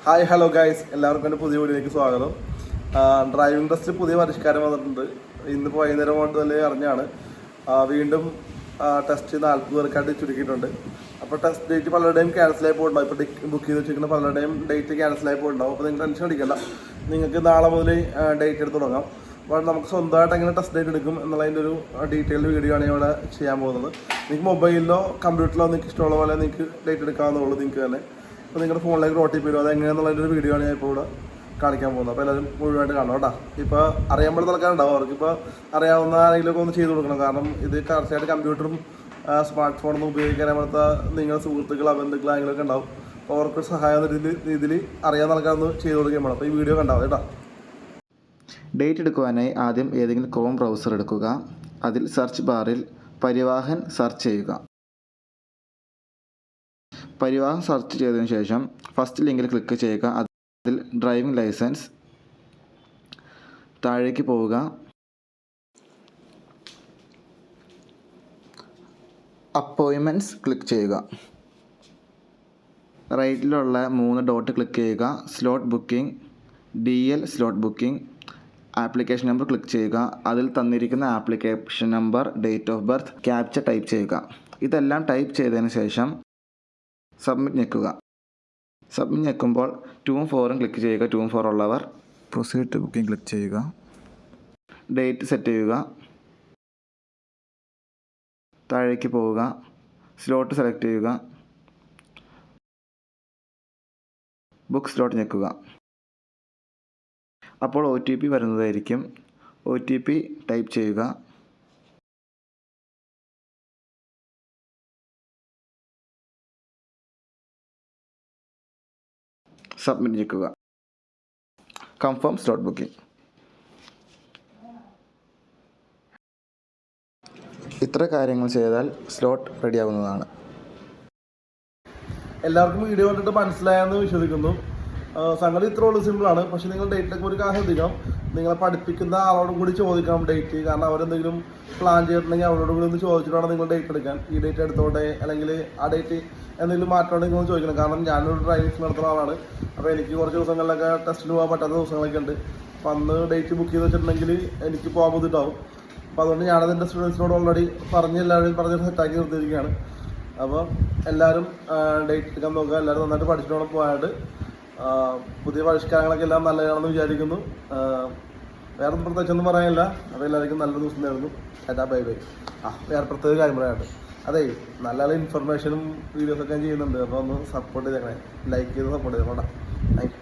Hi hello guys, എല്ലാവർക്കും എൻ്റെ പുതിയ വീഡിയോയിലേക്ക് സ്വാഗതം. ഡ്രൈവിംഗ് ടെസ്റ്റ് പുതിയ പരിഷ്കാരം വന്നിട്ടുണ്ട്. ഇന്ന് വൈകുന്നേരം കൊണ്ട് തന്നെ അറിഞ്ഞാണ്. വീണ്ടും ടെസ്റ്റ് 40 പേർക്കായിട്ട് ചുരുക്കിയിട്ടുണ്ട്. അപ്പോൾ ടെസ്റ്റ് ഡേറ്റ് പലരുടെയും ക്യാൻസലായി പോയിട്ടുണ്ടാവും. ഇപ്പോൾ ബുക്ക് ചെയ്ത് വെച്ചിരിക്കുന്ന പലരുടെയും ഡേറ്റ് ക്യാൻസലായി പോയിട്ടുണ്ടാവും. അപ്പോൾ നിങ്ങൾ ടെൻഷൻ അടിക്കണ്ട, നിങ്ങൾക്ക് നാളെ മുതൽ ഡേറ്റ് എടുത്ത് തുടങ്ങാം. അപ്പോൾ നമുക്ക് സ്വന്തമായിട്ട് എങ്ങനെ ടെസ്റ്റ് ഡേറ്റ് എടുക്കും എന്നുള്ളതിൻ്റെ ഒരു ഡീറ്റെയിൽഡ് വീഡിയോ ആണ് ഇവിടെ ചെയ്യാൻ പോകുന്നത്. നിങ്ങൾക്ക് മൊബൈലിലോ കമ്പ്യൂട്ടറിലോ നിങ്ങൾക്ക് ഇഷ്ടമുള്ള പോലെ നിങ്ങൾക്ക് ഡേറ്റ് എടുക്കാവുന്നുള്ളൂ നിങ്ങൾക്ക് തന്നെ. അപ്പോൾ നിങ്ങളുടെ ഫോണിലേക്ക് OTP വരും. അത് എങ്ങനെയാണെന്നുള്ളൊരു വീഡിയോ ആണ് ഞാൻ ഇപ്പോൾ ഇവിടെ കാണിക്കാൻ പോകുന്നത്. അപ്പോൾ എല്ലാവരും മുഴുവനായിട്ട് കാണണം കേട്ടോ. ഇപ്പോൾ അറിയാൻ പറ്റുന്ന ആൾക്കാരുണ്ടാവും, അവർക്കിപ്പോൾ അറിയാവുന്ന ആരെങ്കിലുമൊക്കെ ഒന്ന് ചെയ്ത് കൊടുക്കണം. കാരണം ഇത് തീർച്ചയായിട്ടും കമ്പ്യൂട്ടറും സ്മാർട്ട് ഫോണൊന്നും ഉപയോഗിക്കാൻ പറ്റാത്ത നിങ്ങളുടെ സുഹൃത്തുക്കൾ ബന്ധുക്കൾ ആരെങ്കിലുമൊക്കെ ഉണ്ടാവും. അപ്പോൾ അവർക്ക് സഹായം രീതിയിൽ അറിയാവുന്ന ആൾക്കാരൊന്ന് ചെയ്ത് കൊടുക്കാൻ വേണം. അപ്പോൾ ഈ വീഡിയോ കണ്ടാൽ കേട്ടോ. ഡേറ്റ് എടുക്കുവാനായി ആദ്യം ഏതെങ്കിലും ക്രോം ബ്രൗസർ എടുക്കുക. അതിൽ സെർച്ച് ബാറിൽ പരിവാഹൻ സെർച്ച് ചെയ്യുക. പരിവാഹൻ സെർച്ച് ചെയ്തതിനു ശേഷം ഫസ്റ്റ് ലിങ്കിൽ ക്ലിക്ക് ചെയ്യുക. അതിൽ ഡ്രൈവിംഗ് ലൈസൻസ്, താഴേക്ക് പോവുക. അപ്പോയിൻമെൻറ്റ്സ് ക്ലിക്ക് ചെയ്യുക. റൈറ്റിലുള്ള 3 ഡോട്ട് ക്ലിക്ക് ചെയ്യുക. Slot booking, DL slot booking, application number click ചെയ്യുക. അതിൽ തന്നിരിക്കുന്ന application number, date of birth, captcha type ചെയ്യുക. ഇതെല്ലാം ടൈപ്പ് ചെയ്തതിന് ശേഷം സബ്മിറ്റ് ഞെക്കുക. സബ്മിറ്റ് ഞെക്കുമ്പോൾ 2ഉം 4ഉം ക്ലിക്ക് ചെയ്യുക. 2ഉം 4 ഉള്ളവർ പ്രൊസീഡ് ടു ബുക്കിംഗ് ക്ലിക്ക് ചെയ്യുക. ഡേറ്റ് സെറ്റ് ചെയ്യുക. താഴേക്ക് പോവുക. സ്ലോട്ട് സെലക്ട് ചെയ്യുക. ബുക്ക് സ്ലോട്ട് ഞെക്കുക. അപ്പോൾ OTP വരുന്നതായിരിക്കും. OTP ടൈപ്പ് ചെയ്യുക. സബ്മിറ്റ് ഞെക്കുക. Confirm slot booking. ഇത്ര കാര്യങ്ങൾ ചെയ്താൽ സ്ലോട്ട് റെഡിയാവുന്നതാണ്. എല്ലാവർക്കും വീഡിയോ കണ്ടിട്ട് മനസ്സിലായെന്ന് വിശ്വസിക്കുന്നു. സംഗതി ഇത്ര ഉള്ളൂ, സിമ്പിളാണ്. പക്ഷേ നിങ്ങൾ ഡേറ്റിലേക്ക് ഒരു കാര്യം ശ്രദ്ധിക്കണം. നിങ്ങളെ പഠിപ്പിക്കുന്ന ആളോടും കൂടി ചോദിക്കണം ഡേറ്റ്. കാരണം അവരെന്തെങ്കിലും പ്ലാൻ ചെയ്തിട്ടുണ്ടെങ്കിൽ അവരോടും കൂടി ഒന്ന് ചോദിച്ചിട്ടാണ് നിങ്ങൾ ഡേറ്റ് എടുക്കാൻ. ഈ ഡേറ്റ് എടുത്തോട്ടെ, അല്ലെങ്കിൽ ആ ഡേറ്റ് എന്തെങ്കിലും മാറ്റമുണ്ടെങ്കിൽ നിങ്ങൾ ചോദിക്കണം. കാരണം ഞാനൊരു ഡ്രൈവിംഗ് നടത്തുന്ന ആളാണ്. അപ്പോൾ എനിക്ക് കുറച്ച് ദിവസങ്ങളിലൊക്കെ ടെസ്റ്റിന് പോകാൻ പറ്റാത്ത ദിവസങ്ങളൊക്കെ ഉണ്ട്. അപ്പോൾ അന്ന് ഡേറ്റ് ബുക്ക് ചെയ്ത് വെച്ചിട്ടുണ്ടെങ്കിൽ എനിക്ക് പോകാൻ ബുദ്ധിമുട്ടാവും. അപ്പോൾ അതുകൊണ്ട് ഞാനതെൻ്റെ സ്റ്റുഡൻസിനോട് ഓൾറെഡി എല്ലാവരും പറഞ്ഞ് സെറ്റാക്കി നിർത്തിയിരിക്കുകയാണ്. അപ്പോൾ എല്ലാവരും ഡേറ്റ് എടുക്കാൻ നോക്കുക. എല്ലാവരും നന്നായിട്ട് പഠിച്ചിട്ടോളം പോയായിട്ട് പുതിയ പരിഷ്കാരങ്ങളൊക്കെ എല്ലാം നല്ലതാണെന്ന് വിചാരിക്കുന്നു. വേറെ പ്രത്യേകിച്ചൊന്നും പറയാനില്ല. അപ്പോൾ എല്ലാവർക്കും നല്ലൊരു ദിവസം നേരുന്നു. Bye bye. വേറെ പ്രത്യേക കാര്യം പറയാനുണ്ട്. അതെ, നല്ല നല്ല ഇൻഫർമേഷനും വീഡിയോസൊക്കെ ഞാൻ ചെയ്യുന്നുണ്ട്. അപ്പോൾ ഒന്ന് സപ്പോർട്ട് ചെയ്തേക്കണേ, ലൈക്ക് ചെയ്ത് സപ്പോർട്ട് ചെയ്തേക്കോട്ടെ. Thank you.